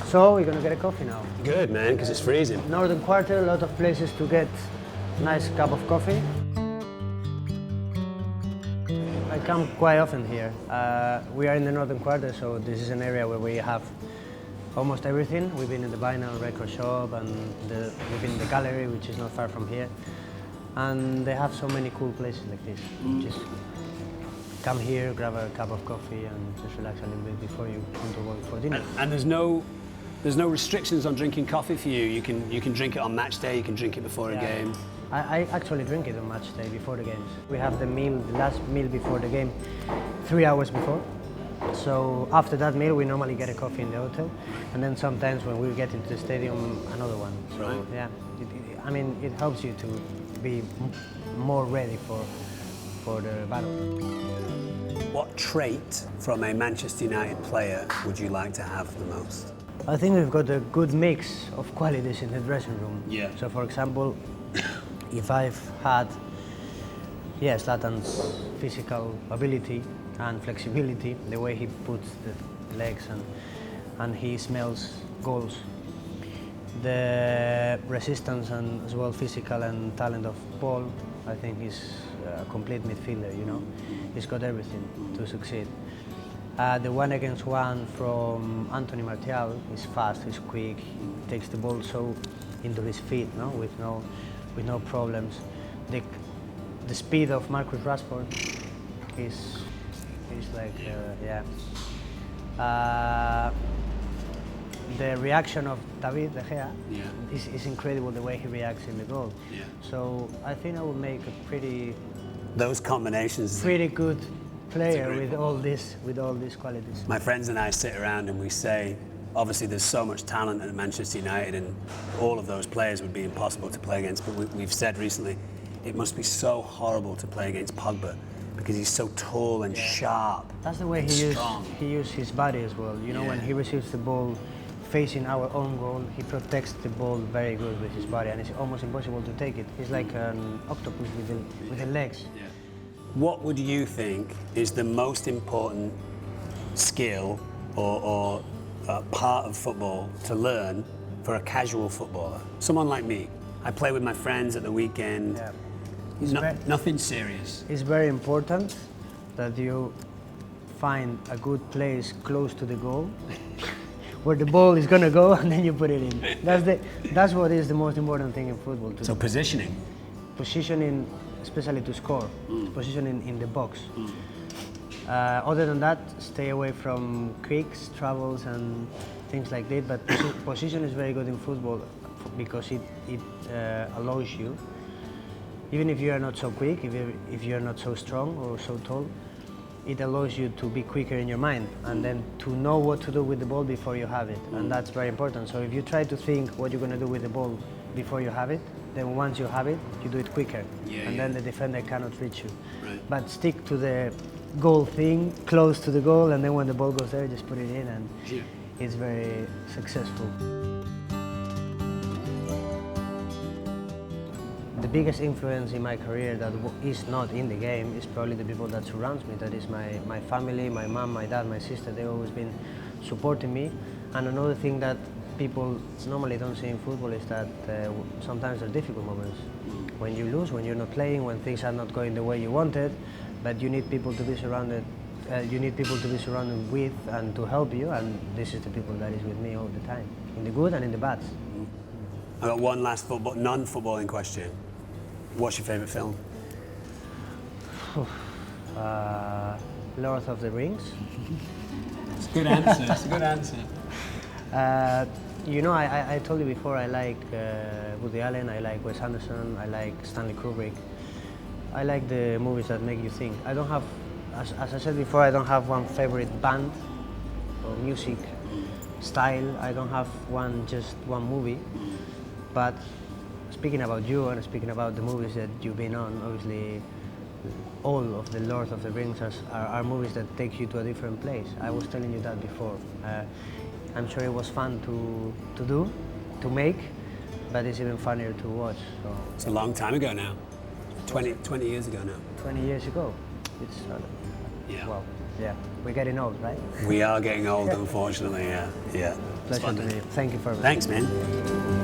So we're gonna get a coffee now. Good, man, because it's freezing. Northern Quarter, a lot of places to get nice cup of coffee. I come quite often here. We are in the Northern Quarter, so this is an area where we have almost everything. We've been in the vinyl record shop and we've been in the gallery, which is not far from here. And they have so many cool places like this. Just come here, grab a cup of coffee and just relax a little bit before you come to work for dinner. And there's no restrictions on drinking coffee for you. You can drink it on match day, you can drink it before a game. I actually drink it on match day before the games. We have the last meal before the game, 3 hours before. So after that meal, we normally get a coffee in the hotel, and then sometimes when we get into the stadium, another one. So right. Yeah, it helps you to be more ready for the battle. What trait from a Manchester United player would you like to have the most? I think we've got a good mix of qualities in the dressing room. Yeah. So for example, if I've had, Zlatan's physical ability and flexibility, the way he puts the legs and he smells goals, the resistance and as well physical and talent of Paul, I think he's a complete midfielder, you know. He's got everything to succeed. The 1-against-1 from Anthony Martial is fast, he's quick, he takes the ball so into his feet, no, with no problems. The speed of Marcus Rashford is like, the reaction of David De Gea is incredible, the way he reacts in the goal. Yeah. So I think I will make a Those combinations. pretty good player with all these qualities. My friends and I sit around and we say, obviously there's so much talent at Manchester United and all of those players would be impossible to play against, but we've said recently, it must be so horrible to play against Pogba because he's so tall and sharp. That's the way he used his body as well. You know, when he receives the ball facing our own goal, he protects the ball very good with his body and it's almost impossible to take it. He's like an octopus with the legs. Yeah. What would you think is the most important skill or part of football to learn for a casual footballer? Someone like me. I play with my friends at the weekend. Yeah. Nothing serious. It's very important that you find a good place close to the goal where the ball is gonna go and then you put it in. That's what is the most important thing in football. So positioning. Positioning, especially to score. Positioning in the box. Other than that, stay away from quicks, travels and things like that, but position is very good in football because it allows you, even if you are not so quick, if you are not so strong or so tall, it allows you to be quicker in your mind and then to know what to do with the ball before you have it, and that's very important. So if you try to think what you're going to do with the ball before you have it, then once you have it, you do it quicker, then the defender cannot reach you. Right. But stick to the goal thing, close to the goal, and then when the ball goes there, just put it in, and it's very successful. The biggest influence in my career that is not in the game is probably the people that surrounds me. That is my family, my mom, my dad, my sister. They've always been supporting me. And another thing that people normally don't see in football is that sometimes there are difficult moments. When you lose, when you're not playing, when things are not going the way you wanted, but you need people to be surrounded. You need people to be surrounded with and to help you. And this is the people that is with me all the time, in the good and in the bad. I got one last non-footballing question. What's your favourite film? Lord of the Rings. It's a good answer. It's a good answer. You know, I told you before, I like Woody Allen, I like Wes Anderson, I like Stanley Kubrick. I like the movies that make you think. I don't have, as I said before, I don't have one favorite band or music style. I don't have just one movie. But speaking about you and speaking about the movies that you've been on, obviously all of the Lord of the Rings are movies that take you to a different place. I was telling you that before. I'm sure it was fun to make, but it's even funnier to watch. So. It's a long time ago now. 20 years ago now. 20 years ago. It's yeah. Well. Yeah, we're getting old, right? We are getting old, unfortunately. Yeah. Pleasure to Splendid. meet you. Thank you for Thanks, man.